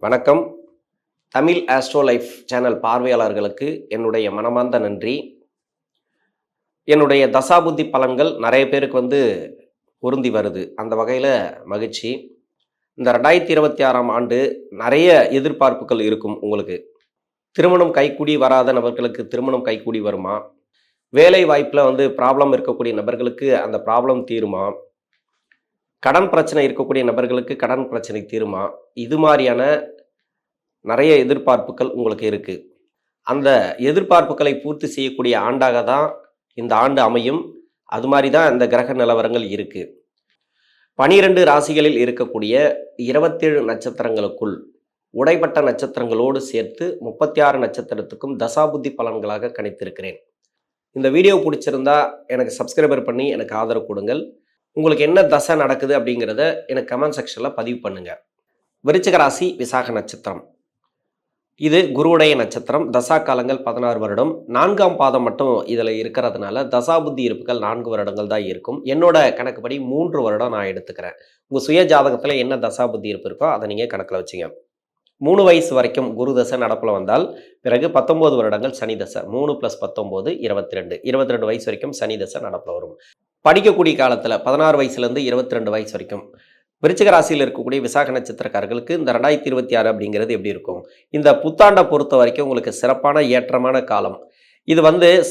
வணக்கம். Tamil astro life channel பார்வையாளர்களுக்கு என்னுடைய மனமார்ந்த நன்றி. என்னுடைய தசாபுத்தி பலன்கள் நிறைய பேருக்கு பொருந்தி வருது. அந்த வகையில் மகிழ்ச்சி. இந்த 2026ஆம் ஆண்டு நிறைய எதிர்பார்ப்புகள் இருக்கும். உங்களுக்கு திருமணம் கைக்கூடி வராத நபர்களுக்கு திருமணம் கைக்கூடி வருமா? வேலை வாய்ப்பில் ப்ராப்ளம் இருக்கக்கூடிய நபர்களுக்கு அந்த ப்ராப்ளம் தீருமா? கடன் பிரச்சனை இருக்கக்கூடிய நபர்களுக்கு கடன் பிரச்சனை தீருமா? இது மாதிரியான நிறைய எதிர்பார்ப்புகள் உங்களுக்கு இருக்குது. அந்த எதிர்பார்ப்புகளை பூர்த்தி செய்யக்கூடிய ஆண்டாக தான் இந்த ஆண்டு அமையும். அது மாதிரி தான் இந்த கிரக நிலவரங்கள் இருக்குது. 12 ராசிகளில் இருக்கக்கூடிய 27 நட்சத்திரங்களுக்குள் உடைப்பட்ட நட்சத்திரங்களோடு சேர்த்து 36 நட்சத்திரத்துக்கும் தசாபுத்தி பலன்களாக கணித்திருக்கிறேன். இந்த வீடியோ பிடிச்சிருந்தா எனக்கு சப்ஸ்கிரைபர் பண்ணி எனக்கு ஆதரவு கொடுங்கள். உங்களுக்கு என்ன தசை நடக்குது அப்படிங்கிறத எனக்கு கமெண்ட் செக்ஷனில் பதிவு பண்ணுங்கள். விருச்சிக ராசி விசாக நட்சத்திரம். இது குருவுடைய நட்சத்திரம். தசா காலங்கள் 16 வருடம். 4ஆம் பாதம் மட்டும் இதில் இருக்கிறதுனால தசாபுத்தி இருப்புகள் 4 வருடங்கள் தான் இருக்கும். என்னோட கணக்குப்படி 3 வருடம் நான் எடுத்துக்கிறேன். உங்கள் சுய ஜாதகத்தில் என்ன தசாபுத்தி இருப்பு இருக்கோ அதை நீங்கள் கணக்கில் வச்சுங்க. 3 வயசு வரைக்கும் குரு தசை நடப்பில் வந்தால் பிறகு 19 வருடங்கள் சனி தசை. 3 + 19 22. 22 வயசு வரைக்கும் சனி தசை நடப்பில் வரும். படிக்கக்கூடிய காலத்தில் 16 வயசுலேருந்து 22 வயசு வரைக்கும் விருச்சிக ராசியில் இருக்கக்கூடிய விசாக நட்சத்திரக்காரர்களுக்கு இந்த 2026 அப்படிங்கிறது எப்படி இருக்கும்? இந்த புத்தாண்டை பொறுத்த வரைக்கும் உங்களுக்கு சிறப்பான ஏற்றமான காலம். இது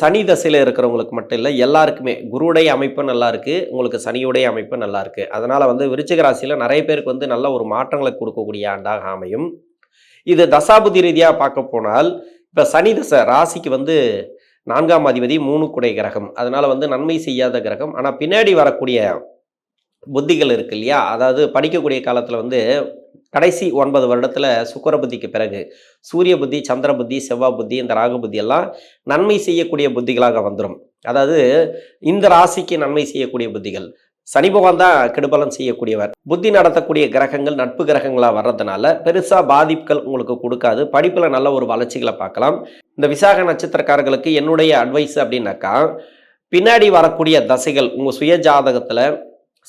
சனி தசையில் இருக்கிறவங்களுக்கு மட்டும் இல்லை, எல்லாருக்குமே குருவுடைய அமைப்பு நல்லா இருக்குது, உங்களுக்கு சனியுடைய அமைப்பு நல்லா இருக்குது. அதனால் விருச்சிக ராசியில் நிறைய பேருக்கு நல்ல ஒரு மாற்றங்களை கொடுக்கக்கூடிய ஆண்டாக அமையும். இது தசாபுதி ரீதியாக பார்க்க போனால் இப்போ சனி தசை ராசிக்கு 4ஆம் அதிபதி 3 குடை கிரகம். அதனால் நன்மை செய்யாத கிரகம். ஆனால் பின்னாடி வரக்கூடிய புத்திகள் இருக்கு இல்லையா, அதாவது படிக்கக்கூடிய காலத்தில் கடைசி 9 வருடத்தில் சுக்கிர புத்திக்கு பிறகு சூரிய புத்தி, சந்திர புத்தி, செவ்வாய் புத்தி, இந்த ராகு புத்தி எல்லாம் நன்மை செய்யக்கூடிய புத்திகளாக வந்துடும். அதாவது இந்த ராசிக்கு நன்மை செய்யக்கூடிய புத்திகள். சனி பகவான் தான் கெடுபலன் செய்யக்கூடியவர். புத்தி நடத்தக்கூடிய கிரகங்கள் நட்பு கிரகங்களாக வர்றதுனால பெருசாக பாதிப்புகள் உங்களுக்கு கொடுக்காது. படிப்பில் நல்ல ஒரு வளர்ச்சிகளை பார்க்கலாம். இந்த விசாக நட்சத்திரக்காரர்களுக்கு என்னுடைய அட்வைஸ் அப்படின்னாக்கா, பின்னாடி வரக்கூடிய தசைகள் உங்கள் சுய ஜாதகத்தில்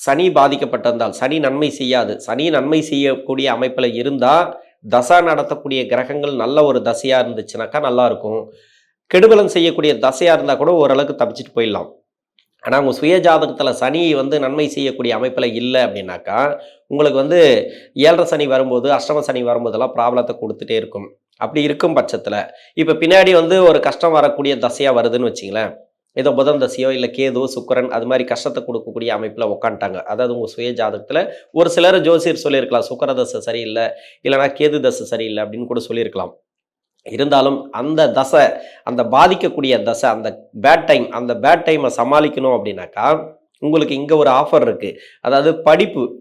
சனி பாதிக்கப்பட்டிருந்தால், சனி நன்மை செய்யாது, சனி நன்மை செய்யக்கூடிய அமைப்பில் இருந்தால் தசா நடத்தக்கூடிய கிரகங்கள் நல்ல ஒரு தசையாக இருந்துச்சுனாக்கா நல்லாயிருக்கும். கெடுபலன் செய்யக்கூடிய தசையாக இருந்தால் கூட ஓரளவுக்கு தப்பிச்சுட்டு போயிடலாம். ஆனால் உங்கள் சுய ஜாதகத்தில் சனி நன்மை செய்யக்கூடிய அமைப்பில் இல்லை அப்படின்னாக்கா உங்களுக்கு 7.5 சனி வரும்போது, அஷ்டம சனி வரும்போதெல்லாம் ப்ராப்ளத்தை கொடுத்துட்டே இருக்கும். அப்படி இருக்கும் பட்சத்தில் இப்போ பின்னாடி ஒரு கஷ்டம் வரக்கூடிய தசையாக வருதுன்னு வச்சிங்களேன், ஏதோ புதன் தசையோ இல்லை கேது சுக்கிரன் அது மாதிரி கஷ்டத்தை கொடுக்கக்கூடிய அமைப்பில் உட்காந்துட்டாங்க. அதாவது உங்கள் சுய ஜாதகத்தில் ஒரு சிலர் ஜோசியர் சொல்லியிருக்கலாம் சுக்கிர தசை சரியில்லை, இல்லைனா கேது தசை சரியில்லை அப்படின்னு கூட சொல்லியிருக்கலாம். இருந்தாலும் அந்த தசை, அந்த பாதிக்கக்கூடிய தசை, அந்த பேட் டைமை சமாளிக்கணும் அப்படின்னாக்கா உங்களுக்கு இங்கே ஒரு ஆஃபர் இருக்குது. அதாவது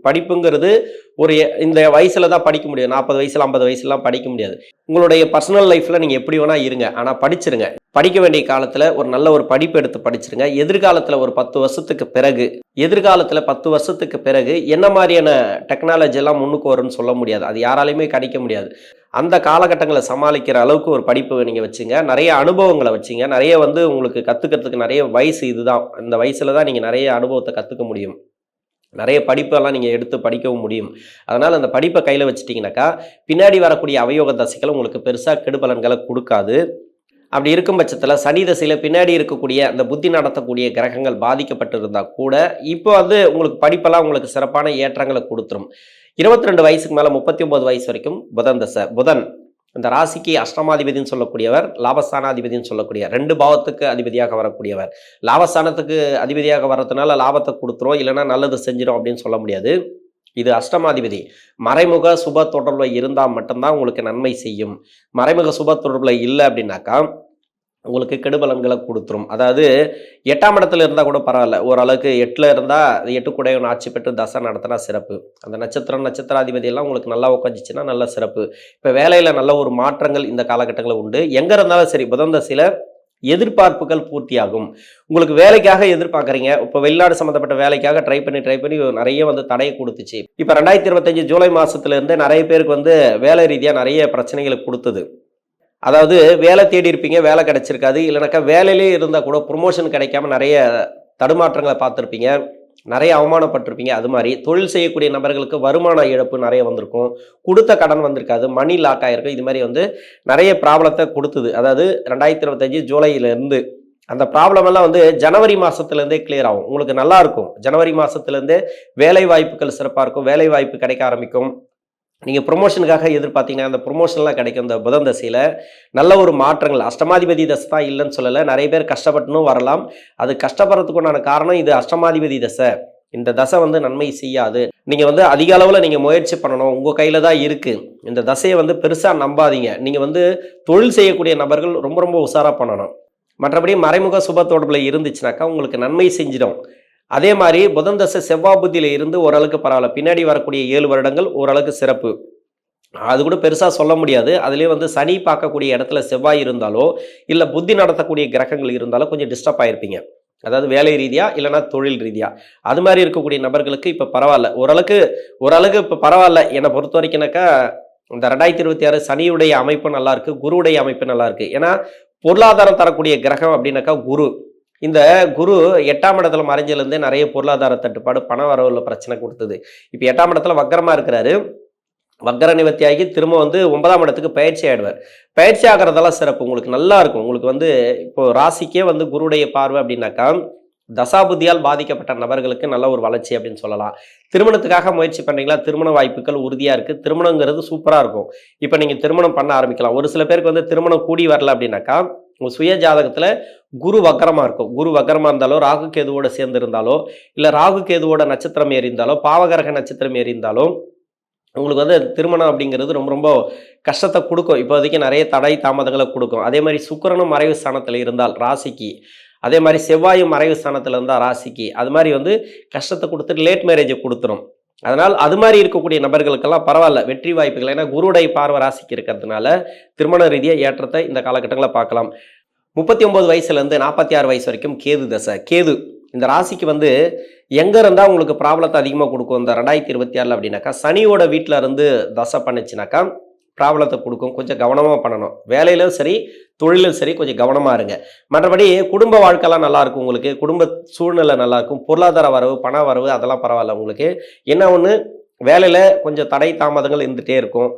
படிப்புங்கிறது இந்த வயசில் தான் படிக்க முடியும். 40 வயசில் 50 வயசுலாம் படிக்க முடியாது. உங்களுடைய பர்சனல் லைஃப்பில் நீங்கள் எப்படி வேணால் இருங்க, ஆனால் படிச்சிருங்க. படிக்க வேண்டிய காலத்தில் ஒரு நல்ல ஒரு படிப்பு எடுத்து படிச்சிருங்க. எதிர்காலத்தில் ஒரு 10 வருஷத்துக்கு பிறகு என்ன மாதிரியான டெக்னாலஜி எல்லாம் முன்னுக்கு வரும்னு சொல்ல முடியாது. அது யாராலையுமே கணிக்க முடியாது. அந்த காலகட்டங்களை சமாளிக்கிற அளவுக்கு ஒரு படிப்பு நீங்கள் வச்சுங்க. நிறைய அனுபவங்களை வச்சுங்க. நிறைய உங்களுக்கு கற்றுக்கிறதுக்கு நிறைய வயசு இதுதான். இந்த வயசில் தான் நீங்கள் நிறைய அனுபவத்தை கற்றுக்க முடியும். நிறைய படிப்பெல்லாம் நீங்கள் எடுத்து படிக்கவும் முடியும். அதனால் அந்த படிப்பை கையில் வச்சுட்டிங்கனாக்கா பின்னாடி வரக்கூடிய அவயோக தசைகள் உங்களுக்கு பெருசாக கெடுபலன்களை கொடுக்காது. அப்படி இருக்கும் பட்சத்தில் சனி தசையில் பின்னாடி இருக்கக்கூடிய அந்த புத்தி நடத்தக்கூடிய கிரகங்கள் பாதிக்கப்பட்டிருந்தால் கூட இப்போ உங்களுக்கு படிப்பெல்லாம் உங்களுக்கு சிறப்பான ஏற்றங்களை கொடுத்துரும். 22 வயசுக்கு மேலே 39 வயசு வரைக்கும் புதன் தசை. புதன் இந்த ராசிக்கு அஷ்டமாதிபதினு சொல்லக்கூடியவர், லாபஸ்தானாதிபதினு சொல்லக்கூடிய 2 பாவத்துக்கு அதிபதியாக வரக்கூடியவர். லாபஸ்தானத்துக்கு அதிபதியாக வர்றதுனால லாபத்தை கொடுத்துரும், இல்லைன்னா நல்லது செஞ்சிடும் அப்படின்னு சொல்ல முடியாது. இது அஷ்டமாதிபதி. மறைமுக சுப தொடர்பில் இருந்தால் மட்டும்தான் உங்களுக்கு நன்மை செய்யும். மறைமுக சுப தொடர்பில் இல்லை அப்படின்னாக்கா உங்களுக்கு கெடுபலன்களை கொடுத்துரும். அதாவது 8ஆம் இடத்துல இருந்தால் கூட பரவாயில்ல, ஓரளவுக்கு 8ல் இருந்தால் 8 கூடையும் ஆட்சி பெற்று தசை நடத்தினா சிறப்பு. அந்த நட்சத்திராதிபதியெல்லாம் உங்களுக்கு நல்லா உட்காந்துச்சுன்னா நல்ல சிறப்பு. இப்போ வேலையில் நல்ல ஒரு மாற்றங்கள் இந்த காலகட்டங்களில் உண்டு. எங்கே இருந்தாலும் சரி புதன் தசையில் எதிர்பார்ப்புகள் பூர்த்தியாகும். உங்களுக்கு வேலைக்காக எதிர்பார்க்குறீங்க, இப்போ வெளிநாடு சம்மந்தப்பட்ட வேலைக்காக ட்ரை பண்ணி நிறைய தடையை கொடுத்துச்சு. இப்போ 2025 ஜூலை மாதத்துலேருந்து நிறைய பேருக்கு வேலை ரீதியாக நிறைய பிரச்சனைகளை கொடுத்தது. அதாவது வேலை தேடி இருப்பீங்க, வேலை கிடைச்சிருக்காது, இல்லைனாக்கா வேலையிலே இருந்தால் கூட ப்ரொமோஷன் கிடைக்காம நிறைய தடுமாற்றங்களை பார்த்துருப்பீங்க. நிறைய அவமானப்பட்டிருப்பீங்க. அது மாதிரி தொழில் செய்யக்கூடிய நபர்களுக்கு வருமான இழப்பு நிறைய வந்திருக்கும். கொடுத்த கடன் வந்திருக்காது, மணி லாக் ஆகிருக்கும். இது மாதிரி வந்து நிறைய ப்ராப்ளத்தை கொடுத்தது. அதாவது 2025 ஜூலையிலேருந்து அந்த ப்ராப்ளம் எல்லாம் வந்து ஜனவரி மாதத்துலேருந்தே கிளியர் ஆகும். உங்களுக்கு நல்லா இருக்கும். ஜனவரி மாதத்துலேருந்தே வேலை வாய்ப்புகள் சிறப்பாக இருக்கும். வேலை வாய்ப்பு கிடைக்க ஆரம்பிக்கும். நீங்கள் ப்ரொமோஷனுக்காக எதிர்பார்த்தீங்கன்னா அந்த ப்ரொமோஷன்லாம் கிடைக்கும். இந்த புதன் தசையில் நல்ல ஒரு மாற்றங்கள். அஷ்டமாதிபதி தசை தான் இல்லைன்னு சொல்லலை. நிறைய பேர் கஷ்டப்பட்டுன்னு வரலாம். அது கஷ்டப்படுறதுக்கு உண்டான காரணம் இது அஷ்டமாதிபதி தசை. இந்த தசை வந்து நன்மை செய்யாது. நீங்கள் வந்து அதிக அளவில் நீங்கள் முயற்சி பண்ணணும். உங்கள் கையில் தான் இருக்குது. இந்த தசையை வந்து பெருசாக நம்பாதீங்க. நீங்கள் வந்து தொழில் செய்யக்கூடிய நபர்கள் ரொம்ப ரொம்ப உஷாராக பண்ணணும். மற்றபடி மறைமுக சுப தொடர்பில் இருந்துச்சுனாக்கா உங்களுக்கு நன்மை செஞ்சிடும். அதே மாதிரி புதன் தசை செவ்வாய் புத்தியில் இருந்து ஓரளவுக்கு பரவாயில்ல. பின்னாடி வரக்கூடிய 7 வருடங்கள் ஓரளவுக்கு சிறப்பு. அது கூட பெருசாக சொல்ல முடியாது. அதுலேயே வந்து சனி பார்க்கக்கூடிய இடத்துல செவ்வாய் இருந்தாலோ இல்லை புத்தி நடத்தக்கூடிய கிரகங்கள் இருந்தாலோ கொஞ்சம் டிஸ்டர்ப் ஆகிருப்பீங்க. அதாவது வேலை ரீதியாக இல்லைனா தொழில் ரீதியாக. அது மாதிரி இருக்கக்கூடிய நபர்களுக்கு இப்போ பரவாயில்ல. ஓரளவுக்கு இப்போ பரவாயில்ல. என்னை பொறுத்த வரைக்கும்னாக்கா இந்த 2026 சனியுடைய அமைப்பு நல்லா இருக்கு, குருவுடைய அமைப்பு நல்லா இருக்கு. ஏன்னா பொருளாதாரம் தரக்கூடிய கிரகம் அப்படின்னாக்கா குரு. இந்த குரு 8ஆம் இடத்துல மறைஞ்சிலேருந்தே நிறைய பொருளாதார தட்டுப்பாடு, பண வரவுல பிரச்சனை கொடுத்தது. இப்போ 8ஆம் இடத்துல வக்கரமாக இருக்கிறாரு. வக்கர நிவர்த்தி ஆகி திரும்ப வந்து 9ஆம் இடத்துக்கு பயிற்சி ஆகிடுவார். பயிற்சி ஆகிறதெல்லாம் சிறப்பு. உங்களுக்கு நல்லா இருக்கும். உங்களுக்கு வந்து இப்போ ராசிக்கே வந்து குருடைய பார்வை அப்படின்னாக்கா தசாபுத்தியால் பாதிக்கப்பட்ட நபர்களுக்கு நல்ல ஒரு வளர்ச்சி அப்படின்னு சொல்லலாம். திருமணத்துக்காக முயற்சி பண்ணுறீங்களா? திருமண வாய்ப்புகள் உறுதியாக இருக்குது. திருமணங்கிறது சூப்பராக இருக்கும். இப்போ நீங்கள் திருமணம் பண்ண ஆரம்பிக்கலாம். ஒரு சில பேருக்கு வந்து திருமணம் கூடி வரல அப்படின்னாக்கா உங்கள் சுய ஜாதகத்தில் குரு வக்கரமாக இருக்கும். குரு வக்கரமாக இருந்தாலோ, ராகு கேதுவோட சேர்ந்து இருந்தாலோ, இல்லை ராகு கேதுவோட நட்சத்திரம் ஏறி இருந்தாலோ, பாவகரக நட்சத்திரம் ஏறி இருந்தாலோ உங்களுக்கு வந்து திருமணம் அப்படிங்கிறது ரொம்ப ரொம்ப கஷ்டத்தை கொடுக்கும். இப்போதைக்கு நிறைய தடை தாமதங்களை கொடுக்கும். அதே மாதிரி சுக்கிரனும் மறைவு ஸ்தானத்தில் இருந்தால் ராசிக்கு, அதே மாதிரி செவ்வாயும் மறைவு ஸ்தானத்தில் இருந்தால் ராசிக்கு, அது மாதிரி வந்து கஷ்டத்தை கொடுத்துட்டு லேட் மேரேஜை கொடுத்துரும். அதனால் அது மாதிரி இருக்கக்கூடிய நபர்களுக்கெல்லாம் பரவாயில்ல, வெற்றி வாய்ப்புகள். ஏன்னா குருடைய பார்வை ராசிக்கு இருக்கிறதுனால திருமண ரீதியாக ஏற்றத்தை இந்த காலகட்டங்களை பார்க்கலாம். 39 வயசுலேருந்து 46 வயசு வரைக்கும் கேது தசை. கேது இந்த ராசிக்கு வந்து எங்கே இருந்தால் உங்களுக்கு ப்ராப்ளத்தை அதிகமாக கொடுக்கும் இந்த 2026 அப்படின்னாக்கா சனியோட வீட்டில் இருந்து தசை பண்ணிச்சுனாக்கா ப்ராப்ளத்தை கொடுக்கும். கொஞ்சம் கவனமாக பண்ணணும். வேலையிலும் சரி தொழிலும் சரி கொஞ்சம் கவனமாக இருங்க. மற்றபடி குடும்ப வாழ்க்கைலாம் நல்லாயிருக்கும். உங்களுக்கு குடும்ப சூழ்நிலை நல்லாயிருக்கும். பொருளாதார வரவு, பண வரவு அதெல்லாம் பரவாயில்ல. உங்களுக்கு என்ன ஒன்று, வேலையில் கொஞ்சம் தடை தாமதங்கள் இருந்துகிட்டே இருக்கும்.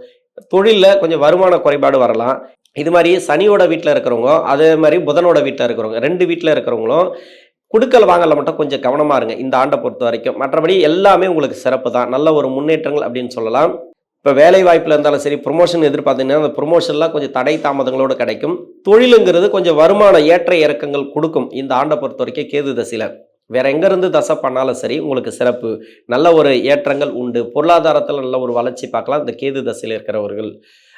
தொழிலில் கொஞ்சம் வருமான குறைபாடு வரலாம். இது மாதிரி சனியோட வீட்டில் இருக்கிறவங்க, அதே மாதிரி புதனோட வீட்டில் இருக்கிறவங்க, 2 வீட்டில் இருக்கிறவங்களும் குடுக்கல் வாங்கல மட்டும் கொஞ்சம் கவனமாக இருங்க இந்த ஆண்டை பொறுத்த வரைக்கும். மற்றபடி எல்லாமே உங்களுக்கு சிறப்பு தான். நல்ல ஒரு முன்னேற்றங்கள் அப்படின்னு சொல்லலாம். இப்போ வேலை வாய்ப்பில் இருந்தாலும் சரி, ப்ரொமோஷன் எதிர்பார்த்தீங்கன்னா அந்த ப்ரொமோஷன்லாம் கொஞ்சம் தடை தாமதங்களோடு கிடைக்கும். தொழிலுங்கிறது கொஞ்சம் வருமான ஏற்ற இறக்கங்கள் கொடுக்கும் இந்த ஆண்டை பொறுத்த வரைக்கும் கேது தசையில். வேற எங்கேருந்து தசை பண்ணாலும் சரி உங்களுக்கு சிறப்பு. நல்ல ஒரு ஏற்றங்கள் உண்டு. பொருளாதாரத்தில் நல்ல ஒரு வளர்ச்சி பார்க்கலாம் இந்த கேது தசையில் இருக்கிறவர்கள்.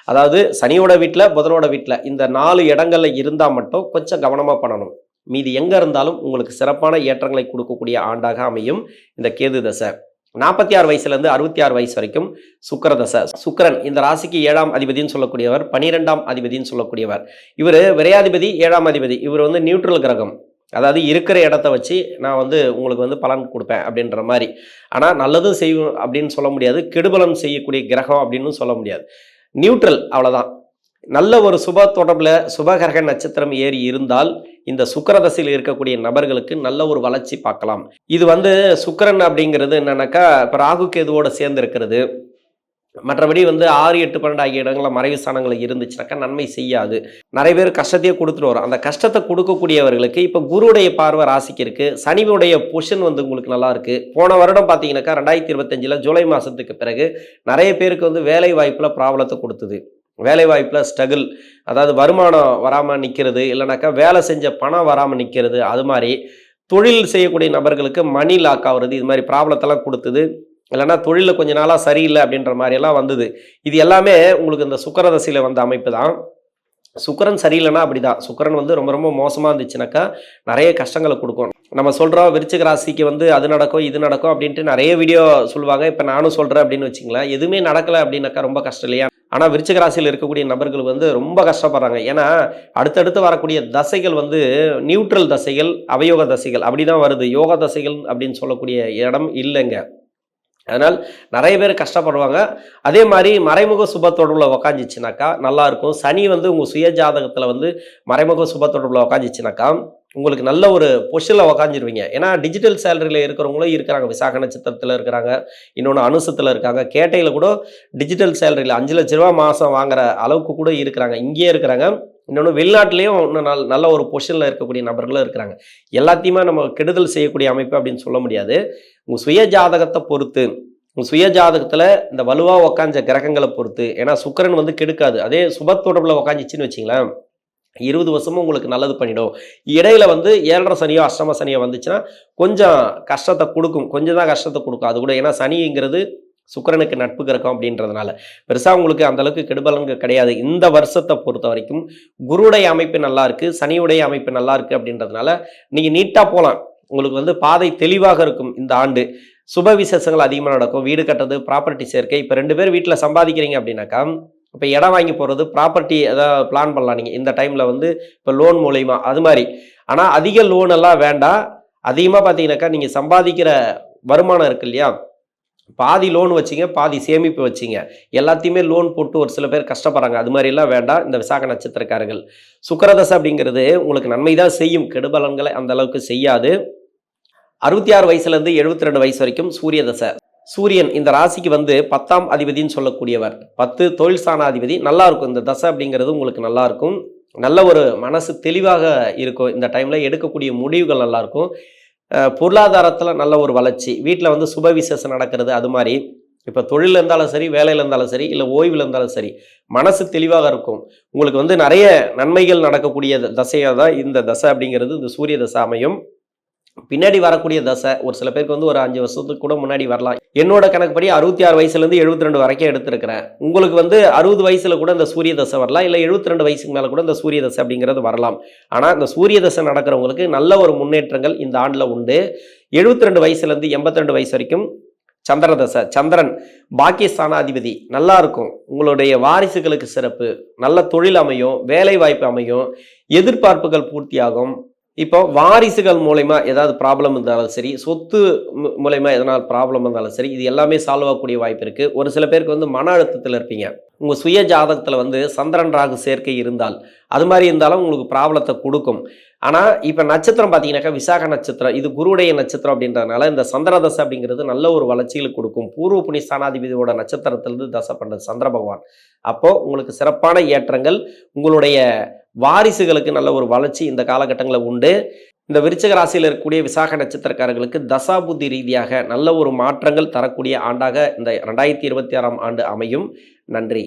அதாவது சனியோட வீட்டில், புதனோட வீட்டில் இந்த 4 இடங்களில் இருந்தால் மட்டும் கொஞ்சம் கவனமாக பண்ணணும். மீதி எங்கே இருந்தாலும் உங்களுக்கு சிறப்பான ஏற்றங்களை கொடுக்கக்கூடிய ஆண்டாக அமையும் இந்த கேது தசை. 46 வயசுலேருந்து 66 வயசு வரைக்கும் சுக்கிர தசை. சுக்கிரன் இந்த ராசிக்கு 7ஆம் அதிபதினு சொல்லக்கூடியவர், 12ஆம் அதிபதினு சொல்லக்கூடியவர். இவர் விரையாதிபதி, 7ஆம் அதிபதி. இவர் வந்து நியூட்ரல் கிரகம். அதாவது இருக்கிற இடத்த வச்சு நான் வந்து உங்களுக்கு வந்து பலன் கொடுப்பேன் அப்படின்ற மாதிரி. ஆனால் நல்லதும் செய்யும் அப்படின்னு சொல்ல முடியாது, கெடுபலம் செய்யக்கூடிய கிரகம் அப்படின்னு சொல்ல முடியாது. நியூட்ரல், அவ்வளோதான். நல்ல ஒரு சுப தொடர்பில் சுபகிரக நட்சத்திரம் ஏறி இருந்தால் இந்த சுக்கிர தசையில் இருக்கக்கூடிய நபர்களுக்கு நல்ல ஒரு வளர்ச்சி பார்க்கலாம். இது வந்து சுக்கிரன் அப்படிங்கிறது என்னன்னாக்கா இப்போ ராகு கேதுவோட சேர்ந்து இருக்கிறது. மற்றபடி வந்து 6, 8, 12 ஆகிய இடங்களில் மறைவு ஸ்தானங்கள் இருந்துச்சுனாக்கா நன்மை செய்யாது. நிறைய பேர் கஷ்டத்தையே கொடுத்துட்டு வரும். அந்த கஷ்டத்தை கொடுக்கக்கூடியவர்களுக்கு இப்போ குருவுடைய பார்வை ராசிக்கு இருக்குது. சனியுடைய பொசிஷன் வந்து உங்களுக்கு நல்லா இருக்குது. போன வருடம் பார்த்தீங்கன்னாக்கா 2025 ஜூலை மாதத்துக்கு பிறகு நிறைய பேருக்கு வந்து வேலை வாய்ப்பில் ப்ராப்ளத்தை கொடுத்தது. வேலை வாய்ப்பில் ஸ்ட்ரகிள், அதாவது வருமானம் வராமல் நிற்கிறது, இல்லைனாக்கா வேலை செஞ்ச பணம் வராமல் நிற்கிறது. அது மாதிரி தொழில் செய்யக்கூடிய நபர்களுக்கு மணி லாக் ஆகுறது, இது மாதிரி ப்ராப்ளத்தெல்லாம் கொடுத்தது. இல்லைன்னா தொழிலில் கொஞ்ச நாளாக சரியில்லை அப்படின்ற மாதிரியெல்லாம் வந்தது. இது எல்லாமே உங்களுக்கு இந்த சுக்கிர தசையில் வந்த அமைப்பு தான். சுக்கிரன் சரியில்லைன்னா அப்படிதான். சுக்கிரன் வந்து ரொம்ப ரொம்ப மோசமாக இருந்துச்சுனாக்கா நிறைய கஷ்டங்களை கொடுக்கும். நம்ம சொல்கிறோம் விருச்சிக ராசிக்கு வந்து அது நடக்கும் இது நடக்கும் அப்படின்ட்டு நிறைய வீடியோ சொல்லுவாங்க. இப்போ நானும் சொல்கிறேன் அப்படின்னு வச்சுங்களேன். எதுவுமே நடக்கலை அப்படின்னாக்கா ரொம்ப கஷ்டம் இல்லையா? ஆனால் விருச்சிக ராசியில் இருக்கக்கூடிய நபர்கள் வந்து ரொம்ப கஷ்டப்படுறாங்க. ஏன்னா அடுத்தடுத்து வரக்கூடிய தசைகள் வந்து நியூட்ரல் தசைகள், அவயோக தசைகள் அப்படி தான் வருது. யோக தசைகள் அப்படின்னு சொல்லக்கூடிய இடம் இல்லைங்க. அதனால் நிறைய பேர் கஷ்டப்படுவாங்க. அதே மாதிரி மறைமுக சுப தொடர்பில் உக்காந்துச்சுனாக்கா நல்லாயிருக்கும். சனி வந்து உங்கள் சுய ஜாதகத்தில் வந்து மறைமுக சுப தொடர்பில் உக்காந்துச்சுனாக்கா உங்களுக்கு நல்ல ஒரு பொசிஷனில் உக்காந்துருவீங்க. ஏன்னா டிஜிட்டல் சேலரியில் இருக்கிறவங்களும் இருக்கிறாங்க. விசாக நட்சத்திரத்தில் இருக்கிறாங்க, இன்னொன்று அனுசத்தில் இருக்காங்க, கேட்டையில் கூட டிஜிட்டல் சேலரியில் 5 லட்ச ரூபா மாதம் வாங்குற அளவுக்கு கூட இருக்கிறாங்க, இங்கேயே இருக்கிறாங்க. இன்னொன்று வெளிநாட்டிலையும் இன்னும் நல்ல ஒரு பொசிஷனில் இருக்கக்கூடிய நபர்களும் இருக்கிறாங்க. எல்லாத்தையுமே நம்ம கெடுதல் செய்யக்கூடிய அமைப்பு அப்படின்னு சொல்ல முடியாது. உங்கள் சுய ஜாதகத்தை பொறுத்து, உங்கள் சுய ஜாதகத்தில் இந்த வலுவாக உக்காஞ்ச கிரகங்களை பொறுத்து, ஏன்னா சுக்கிரன் வந்து கெடுக்காது. அதே சுப தொடர்பில் உக்காந்துச்சின்னு வச்சிங்களேன், 20 வருஷமும் உங்களுக்கு நல்லது பண்ணிடும். இடையில வந்து 7.5 சனியோ அஷ்டம சனியோ வந்துச்சுன்னா கொஞ்சம் கஷ்டத்தை கொடுக்கும், கொஞ்சம் தான் கஷ்டத்தை கொடுக்கும். அது கூட ஏன்னா சனிங்கிறது சுக்கிரனுக்கு நட்பு கிரகம் அப்படின்றதுனால பெருசாக உங்களுக்கு அந்த அளவுக்கு கெடுபலன்கள் கிடையாது. இந்த வருஷத்தை பொறுத்த வரைக்கும் குருடைய அமைப்பு நல்லா இருக்கு, சனியுடைய அமைப்பு நல்லா இருக்கு அப்படின்றதுனால நீங்கள் நீட்டாக போகலாம். உங்களுக்கு வந்து பாதை தெளிவாக இருக்கும். இந்த ஆண்டு சுப விசேஷங்கள் அதிகமாக நடக்கும். வீடு கட்டுறது, ப்ராப்பர்ட்டி சேர்க்கை. இப்போ 2 பேர் வீட்டில் சம்பாதிக்கிறீங்க அப்படின்னாக்கா, இப்போ இடம் வாங்கி போகிறது, ப்ராப்பர்ட்டி எதாவது பிளான் பண்ணலாம் நீங்கள் இந்த டைமில் வந்து. இப்போ லோன் மூலயமா அது மாதிரி. ஆனால் அதிக லோன் எல்லாம் வேண்டாம். அதிகமாக பார்த்தீங்கன்னாக்கா நீங்கள் சம்பாதிக்கிற வருமானம் இருக்கு இல்லையா, பாதி லோன் வச்சிங்க, பாதி சேமிப்பு வச்சிங்க. எல்லாத்தையுமே லோன் போட்டு ஒரு சில பேர் கஷ்டப்படுறாங்க. அது மாதிரிலாம் வேண்டாம். இந்த விசாக நட்சத்திரக்காரர்கள் சுக்கிரதசை அப்படிங்கிறது உங்களுக்கு நன்மை தான் செய்யும், கெடுபலன்களை அந்த அளவுக்கு செய்யாது. 66 வயசுலேருந்து 72 வயசு வரைக்கும் சூரிய தசை. சூரியன் இந்த ராசிக்கு வந்து 10ஆம் அதிபதினு சொல்லக்கூடியவர். 10 தொழில் ஸ்தானாதிபதி. நல்லா இருக்கும் இந்த தசை அப்படிங்கிறது, உங்களுக்கு நல்லா இருக்கும். நல்ல ஒரு மனசு தெளிவாக இருக்கும். இந்த டைமில் எடுக்கக்கூடிய முடிவுகள் நல்லாயிருக்கும். பொருளாதாரத்தில் நல்ல ஒரு வளர்ச்சி, வீட்டில் வந்து சுப விசேஷம் நடக்கிறது. அது மாதிரி இப்போ தொழில் இருந்தாலும் சரி, வேலையில் இருந்தாலும் சரி, இல்லை ஓய்வில் இருந்தாலும் சரி, மனசு தெளிவாக இருக்கும். உங்களுக்கு வந்து நிறைய நன்மைகள் நடக்கக்கூடிய தசையாக தான் இந்த தசை அப்படிங்கிறது, இந்த சூரிய தசை அமையும். பின்னாடி வரக்கூடிய தசை ஒரு சில பேருக்கு வந்து ஒரு 5 வருஷத்துக்கு கூட முன்னாடி வரலாம். என்னோட கணக்குப்படி 66 வயசுலேருந்து 72 வரைக்கும் எடுத்திருக்கிறேன். உங்களுக்கு வந்து 60 வயசுல கூட இந்த சூரிய தசை வரலாம், இல்லை 72 வயசுக்கு மேலே கூட இந்த சூரிய தசை அப்படிங்கிறது வரலாம். ஆனால் இந்த சூரிய தசை நடக்கிறவங்களுக்கு நல்ல ஒரு முன்னேற்றங்கள் இந்த ஆண்டில் உண்டு. 72 வயசுலேருந்து 82 வயசு வரைக்கும் சந்திர தசை. சந்திரன் பாக்கியஸ்தானாதிபதி, நல்லா இருக்கும். உங்களுடைய வாரிசுகளுக்கு சிறப்பு, நல்ல தொழில் அமையும், வேலை வாய்ப்பு அமையும், எதிர்பார்ப்புகள் பூர்த்தியாகும். இப்போ வாரிசுகள் மூலயமா ஏதாவது ப்ராப்ளம் இருந்தாலும் சரி, சொத்து மூலயமா எதனால் ப்ராப்ளம் இருந்தாலும் சரி, இது எல்லாமே சால்வ் ஆகக்கூடிய வாய்ப்பு இருக்குது. ஒரு சில பேருக்கு வந்து மன அழுத்தத்தில் இருப்பீங்க. உங்கள் சுய ஜாதகத்தில் வந்து சந்திரன் ராகு சேர்க்கை இருந்தால், அது மாதிரி இருந்தாலும் உங்களுக்கு ப்ராப்ளத்தை கொடுக்கும். ஆனால் இப்போ நட்சத்திரம் பார்த்தீங்கன்னாக்கா விசாக நட்சத்திரம், இது குருடைய நட்சத்திரம் அப்படின்றதுனால இந்த சந்திர தசை அப்படிங்கிறது நல்ல ஒரு வளர்ச்சியில் கொடுக்கும். பூர்வ புண்ணிய ஸ்தானாதிபதியோட நட்சத்திரத்திலிருந்து தசை பண்ணுறது சந்திர பகவான். அப்போது உங்களுக்கு சிறப்பான ஏற்றங்கள், உங்களுடைய வாரிசுகளுக்கு நல்ல ஒரு வளர்ச்சி இந்த காலகட்டங்களில் உண்டு. இந்த விருச்சிக ராசியில் இருக்கக்கூடிய விசாக நட்சத்திரக்காரர்களுக்கு தசாபுத்தி ரீதியாக நல்ல ஒரு மாற்றங்கள் தரக்கூடிய ஆண்டாக இந்த 2026ஆம் ஆண்டு அமையும். நன்றி.